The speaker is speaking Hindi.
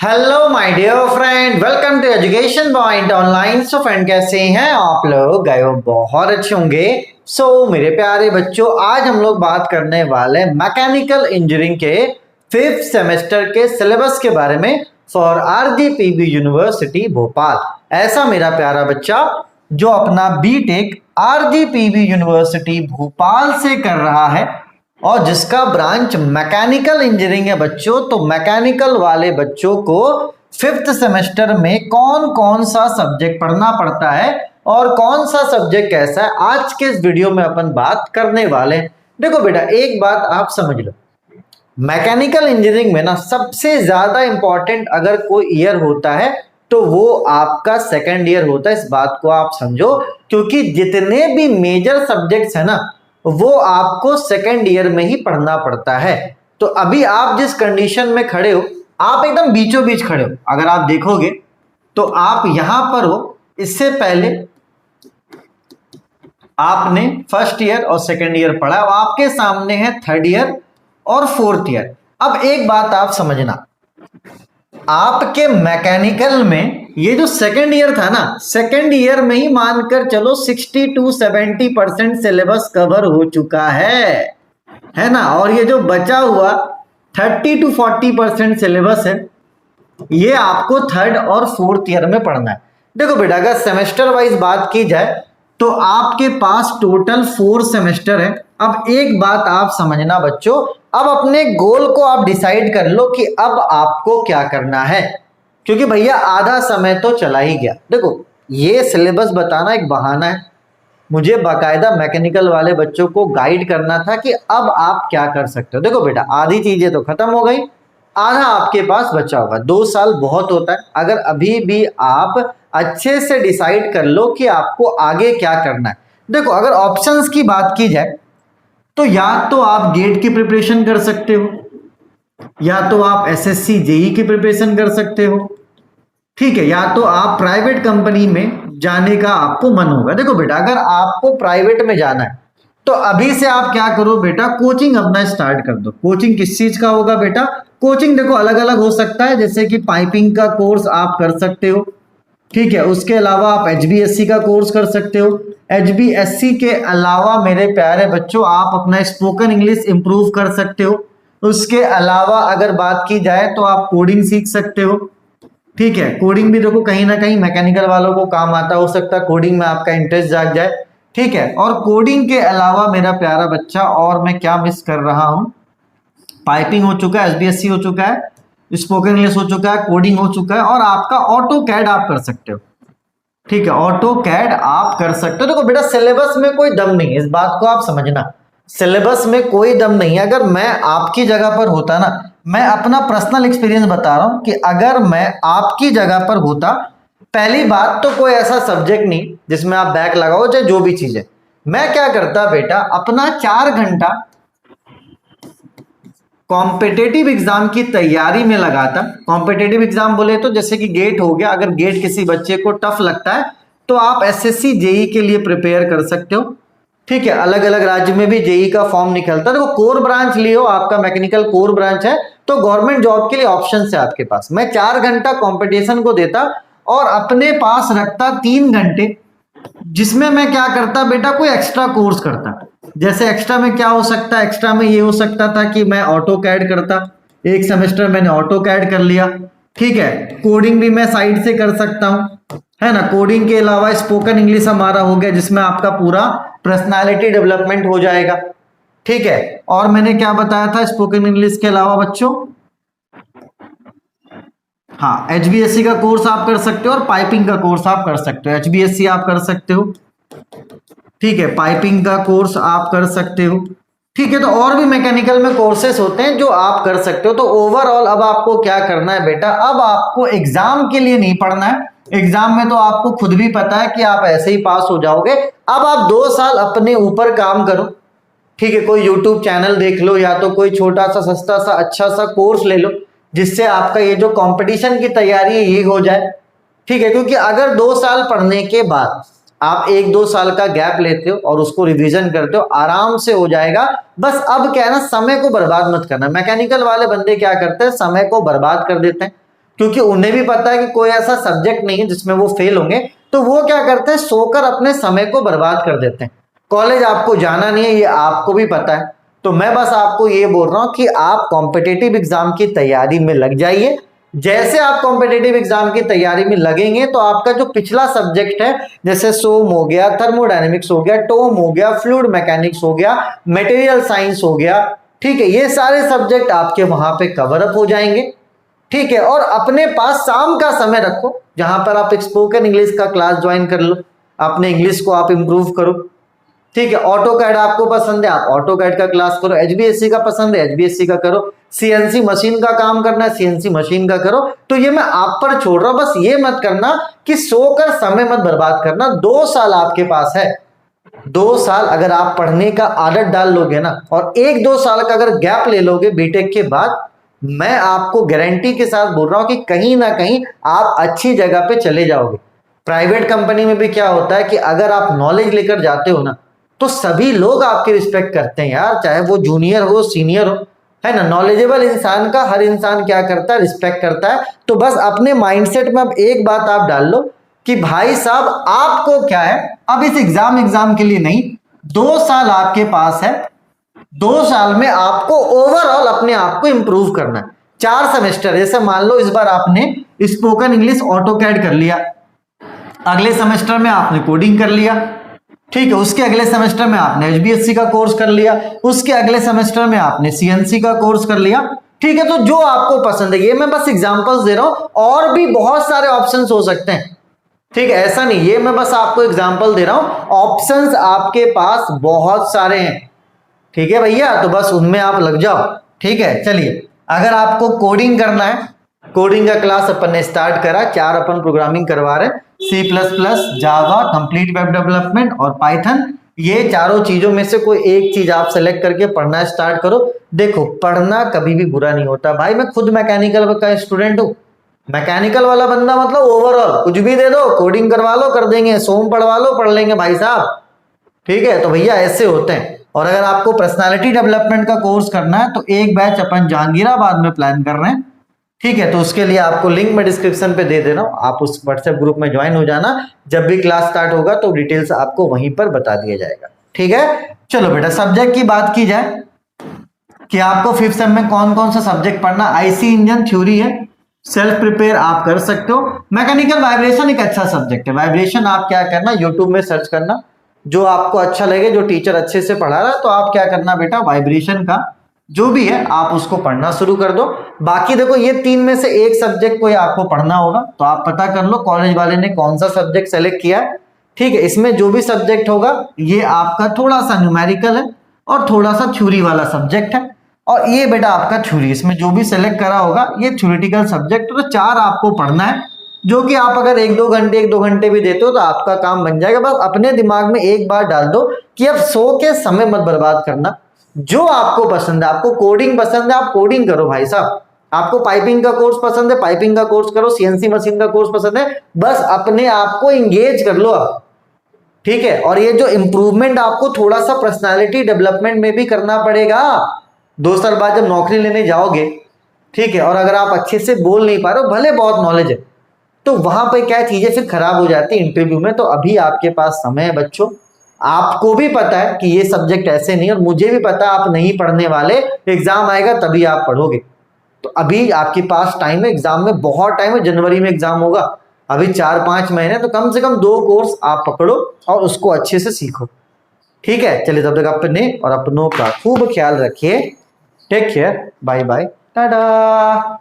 Hello my dear friend, welcome to education point online. So friend, कैसे हैं आप लोग? गए हो बहुत अच्छे होंगे। मेरे प्यारे बच्चों, आज हम लोग बात करने वाले मैकेनिकल इंजीनियरिंग के 5th सेमेस्टर के सिलेबस के बारे में फॉर आरजीपीवी यूनिवर्सिटी भोपाल। ऐसा मेरा प्यारा बच्चा जो अपना बीटेक आरजीपीवी यूनिवर्सिटी भोपाल से कर रहा है और जिसका ब्रांच मैकेनिकल इंजीनियरिंग है बच्चों, तो मैकेनिकल वाले बच्चों को 5th सेमेस्टर में कौन कौन सा सब्जेक्ट पढ़ना पड़ता है और कौन सा सब्जेक्ट कैसा है, आज के इस वीडियो में अपन बात करने वाले हैं। देखो बेटा, एक बात आप समझ लो, मैकेनिकल इंजीनियरिंग में ना सबसे ज्यादा इंपॉर्टेंट अगर कोई ईयर होता है तो वो आपका सेकेंड ईयर होता है। इस बात को आप समझो, क्योंकि जितने भी मेजर सब्जेक्ट्स है ना वो आपको सेकेंड ईयर में ही पढ़ना पड़ता है। तो अभी आप जिस कंडीशन में खड़े हो, आप एकदम बीचों बीच खड़े हो। अगर आप देखोगे तो आप यहां पर हो, इससे पहले आपने फर्स्ट ईयर और सेकेंड ईयर पढ़ा, अब आपके सामने है थर्ड ईयर और फोर्थ ईयर। अब एक बात आप समझना, आपके मैकेनिकल में ये जो सेकेंड ईयर था ना, सेकेंड ईयर में ही मानकर चलो 60 to 70% सिलेबस कवर हो चुका है ना। और ये जो बचा हुआ 30 to 40% सिलेबस है, ये आपको थर्ड और फोर्थ ईयर में पढ़ना है। देखो बेटा, अगर सेमेस्टर वाइज बात की जाए तो आपके पास टोटल 4 सेमेस्टर है। अब एक बात आप समझना बच्चों, अब अपने गोल को आप डिसाइड कर लो कि अब आपको क्या करना है, क्योंकि भैया आधा समय तो चला ही गया। देखो, ये सिलेबस बताना एक बहाना है, मुझे बाकायदा मैकेनिकल वाले बच्चों को गाइड करना था कि अब आप क्या कर सकते हो। देखो बेटा, आधी चीजें तो खत्म हो गई, आधा आपके पास बचा होगा। 2 साल बहुत होता है, अगर अभी भी आप अच्छे से डिसाइड कर लो कि आपको आगे क्या करना है। देखो, अगर ऑप्शंस की बात की जाए तो या तो आप गेट की प्रिपरेशन कर सकते हो, या तो आप एसएससी जेई की प्रिपरेशन कर सकते हो, ठीक है, या तो आप प्राइवेट कंपनी में जाने का आपको मन होगा। देखो बेटा, अगर आपको प्राइवेट में जाना है तो अभी से आप क्या करो बेटा, कोचिंग अपना स्टार्ट कर दो। कोचिंग किस चीज का होगा बेटा? कोचिंग देखो अलग अलग हो सकता है, जैसे कि पाइपिंग का कोर्स आप कर सकते हो, ठीक है। उसके अलावा आप एचबीएससी का कोर्स कर सकते हो। एचबीएससी के अलावा मेरे प्यारे बच्चों आप अपना स्पोकन इंग्लिश इंप्रूव कर सकते हो। उसके अलावा अगर बात की जाए तो आप कोडिंग सीख सकते हो, ठीक है। कोडिंग भी देखो कहीं ना कहीं मैकेनिकल वालों को काम आता, हो सकता है कोडिंग में आपका इंटरेस्ट जाग जाए, ठीक है। और कोडिंग के अलावा मेरा प्यारा बच्चा, और मैं क्या मिस कर रहा हूं, पाइपिंग हो चुका है, एसबीएससी हो चुका है, स्पोकन इंग्लिश हो चुका है, कोडिंग हो चुका है, और आपका ऑटो कैड आप कर सकते हो, ठीक है। ऑटो कैड आप कर सकते हो। देखो बेटा, सिलेबस में कोई दम नहीं है, इस बात को आप समझना, सिलेबस में कोई दम नहीं है। अगर मैं आपकी जगह पर होता ना, मैं अपना पर्सनल एक्सपीरियंस बता रहा हूं कि अगर मैं आपकी जगह पर होता, पहली बात तो कोई ऐसा सब्जेक्ट नहीं जिसमें आप बैक लगाओ, चाहे जो भी चीज है। मैं क्या करता बेटा, अपना 4 घंटा कॉम्पिटेटिव एग्जाम की तैयारी में लगाता। कॉम्पिटेटिव एग्जाम बोले तो जैसे कि गेट हो गया, अगर गेट किसी बच्चे को टफ लगता है तो आप एसएससी जेई के लिए प्रिपेयर कर सकते हो, ठीक है। अलग अलग राज्य में भी जेई का फॉर्म निकलता है। देखो, कोर ब्रांच लियो, आपका मैकेनिकल कोर ब्रांच है तो गवर्नमेंट जॉब के लिए ऑप्शन है आपके पास। मैं 4 घंटा कॉम्पिटिशन को देता और अपने पास रखता 3 घंटे, जिसमें मैं क्या करता बेटा, कोई एक्स्ट्रा कोर्स करता। जैसे एक्स्ट्रा में क्या हो सकता है, एक्स्ट्रा में ये हो सकता था कि मैं ऑटो कैड करता, एक सेमेस्टर मैंने ऑटो कैड कर लिया, ठीक है। कोडिंग भी मैं साइड से कर सकता हूं, है ना। कोडिंग के अलावा स्पोकन इंग्लिश हमारा हो गया, जिसमें आपका पूरा पर्सनालिटी डेवलपमेंट हो जाएगा, ठीक है। और मैंने क्या बताया था स्पोकन इंग्लिश के अलावा बच्चों, हाँ, एचबीएससी का कोर्स आप कर सकते हो और पाइपिंग का कोर्स आप कर सकते हो। एचबीएससी आप कर सकते हो, ठीक है, पाइपिंग का कोर्स आप कर सकते हो, ठीक है। तो और भी मैकेनिकल में कोर्सेस होते हैं जो आप कर सकते हो। तो ओवरऑल अब आपको क्या करना है बेटा, अब आपको एग्जाम के लिए नहीं पढ़ना है। एग्जाम में तो आपको खुद भी पता है कि आप ऐसे ही पास हो जाओगे। अब आप 2 साल अपने ऊपर काम करो, ठीक है। कोई यूट्यूब चैनल देख लो, या तो कोई छोटा सा सस्ता सा अच्छा सा कोर्स ले लो, जिससे आपका ये जो कंपटीशन की तैयारी है ये हो जाए, ठीक है। क्योंकि अगर 2 साल पढ़ने के बाद आप 1-2 साल का गैप लेते हो और उसको रिवीजन करते हो, आराम से हो जाएगा। बस अब क्या है ना, समय को बर्बाद मत करना। मैकेनिकल वाले बंदे क्या करते हैं, समय को बर्बाद कर देते हैं, क्योंकि उन्हें भी पता है कि कोई ऐसा सब्जेक्ट नहीं है जिसमें वो फेल होंगे, तो वो क्या करते हैं, सोकर अपने समय को बर्बाद कर देते हैं। कॉलेज आपको जाना नहीं है, ये आपको भी पता है। तो मैं बस आपको ये बोल रहा हूं कि आप कॉम्पिटिटिव एग्जाम की तैयारी में लग जाइए। जैसे आप कॉम्पिटिटिव एग्जाम की तैयारी में लगेंगे तो आपका जो पिछला सब्जेक्ट है, जैसे सोम हो गया, थर्मोडायनेमिक्स हो गया, टोम हो गया, फ्लूइड मैकेनिक्स हो गया, मटेरियल साइंस हो गया, ठीक है, ये सारे सब्जेक्ट आपके वहां पे कवर अप हो जाएंगे। ठीक है, और अपने पास शाम का समय रखो जहां पर आप स्पोकन इंग्लिश का क्लास ज्वाइन कर लो, अपने इंग्लिश को आप इंप्रूव करो। ठीक है, ऑटो कैड आपको पसंद है, आप ऑटो कैड का क्लास करो, एचबीएससी का पसंद है, एचबीएससी का करो, सीएनसी मशीन का काम करना है, सीएनसी मशीन का करो। तो ये मैं आप पर छोड़ रहा हूं, बस ये मत करना कि सोकर समय मत बर्बाद करना। 2 साल आपके पास है, 2 साल अगर आप पढ़ने का आदत डाल लोगे ना, और 1-2 साल का अगर गैप ले लोगे बीटेक के बाद, मैं आपको गारंटी के साथ बोल रहा हूं कि कहीं ना कहीं आप अच्छी जगह पे चले जाओगे। प्राइवेट कंपनी में भी क्या होता है कि अगर आप नॉलेज लेकर जाते हो ना, तो सभी लोग आपकी रिस्पेक्ट करते हैं यार, चाहे वो जूनियर हो सीनियर हो, है ना। नॉलेजेबल इंसान का हर इंसान क्या करता है, रिस्पेक्ट करता है। तो बस अपने माइंडसेट में अब एक बात आप डाल लो कि भाई साहब आपको क्या है, अब इस एग्जाम के लिए नहीं, 2 साल आपके पास है, 2 साल में आपको ओवरऑल अपने आप को इंप्रूव करना है। 4 सेमेस्टर, जैसे मान लो इस बार आपने स्पोकन इंग्लिश ऑटो कैड कर लिया, अगले सेमेस्टर में आपने कोडिंग कर लिया, ठीक है, उसके अगले सेमेस्टर में आपने एचबीएससी का कोर्स कर लिया, उसके अगले सेमेस्टर में आपने सीएनसी का कोर्स कर लिया। ठीक है, तो जो आपको पसंद है, ये मैं बस एग्जांपल्स दे रहा हूं, और भी बहुत सारे ऑप्शंस हो सकते हैं। ठीक है, ऐसा नहीं, ये मैं बस आपको एग्जांपल दे रहा हूं, ऑप्शंस आपके पास बहुत सारे हैं। ठीक है भैया, तो बस उनमें आप लग जाओ। ठीक है, चलिए, अगर आपको कोडिंग करना है, कोडिंग का क्लास अपन ने स्टार्ट करा, 4 अपन प्रोग्रामिंग करवा रहे हैं, C++, जावा, कंप्लीट वेब डेवलपमेंट और पाइथन। ये चारों चीजों में से कोई एक चीज आप सेलेक्ट करके पढ़ना स्टार्ट करो। देखो, पढ़ना कभी भी बुरा नहीं होता भाई, मैं खुद मैकेनिकल का स्टूडेंट हूं। मैकेनिकल वाला बंदा मतलब ओवरऑल कुछ भी दे दो, कोडिंग करवा लो, कर देंगे, सोम पढ़वा लो, पढ़ लेंगे भाई साहब। ठीक है, तो भैया ऐसे होते हैं। और अगर आपको पर्सनालिटी डेवलपमेंट का कोर्स करना है तो एक बैच अपन जहांगीराबाद में प्लान कर रहे हैं। ठीक है, तो उसके लिए आपको लिंक मैं डिस्क्रिप्शन पे दे दे रहा हूं, आप उस व्हाट्सएप ग्रुप में ज्वाइन हो जाना। जब भी क्लास स्टार्ट होगा तो डिटेल्स आपको वहीं पर बता दिया जाएगा। ठीक है, चलो बेटा, सब्जेक्ट की बात की जाए कि आपको 5th सेम में कौन कौन सा सब्जेक्ट पढ़ना। आईसी इंजन थ्योरी है, सेल्फ प्रिपेयर आप कर सकते हो। मैकेनिकल वाइब्रेशन एक अच्छा सब्जेक्ट है। वाइब्रेशन आप क्या करना, यूट्यूब में सर्च करना, जो आपको अच्छा लगे, जो टीचर अच्छे से पढ़ा रहा है, तो आप क्या करना बेटा, वाइब्रेशन का जो भी है आप उसको पढ़ना शुरू कर दो। बाकी देखो, ये 3 में से एक सब्जेक्ट कोई आपको पढ़ना होगा, तो आप पता कर लो कॉलेज वाले ने कौन सा सब्जेक्ट सेलेक्ट किया है। ठीक है, इसमें जो भी सब्जेक्ट होगा ये आपका थोड़ा सा न्यूमेरिकल है और थोड़ा सा थ्योरी वाला सब्जेक्ट है, और ये बेटा आपका थ्योरी, इसमें जो भी सेलेक्ट करा होगा ये थ्योरेटिकल सब्जेक्ट। तो 4 आपको पढ़ना है, जो कि आप अगर 1-2 घंटे भी देते हो तो आपका काम बन जाएगा। बस अपने दिमाग में एक बार डाल दो कि अब सो के समय मत बर्बाद करना। जो आपको पसंद है, आपको कोडिंग पसंद है, आप कोडिंग करो भाई साहब। आपको पाइपिंग का कोर्स पसंद है, पाइपिंग का कोर्स करो। सीएनसी मशीन का कोर्स पसंद है, बस अपने आप को इंगेज कर लो आप। ठीक है, और ये जो इंप्रूवमेंट आपको थोड़ा सा पर्सनालिटी डेवलपमेंट में भी करना पड़ेगा। 2 साल बाद जब नौकरी लेने जाओगे, ठीक है, और अगर आप अच्छे से बोल नहीं पा रहे हो, भले बहुत नॉलेज है, तो वहां पे क्या चीजें फिर खराब हो जाती है इंटरव्यू में। तो अभी आपके पास समय है बच्चों, आपको भी पता है कि ये सब्जेक्ट ऐसे नहीं, और मुझे भी पता है आप नहीं पढ़ने वाले, एग्जाम आएगा तभी आप पढ़ोगे। तो अभी आपके पास टाइम है, एग्जाम में बहुत टाइम है, जनवरी में एग्जाम होगा, अभी 4-5 महीने, तो कम से कम 2 कोर्स आप पकड़ो और उसको अच्छे से सीखो। ठीक है, चलिए, तब तक अपने और अपनों का खूब ख्याल रखिए। Take care, bye bye, Tata.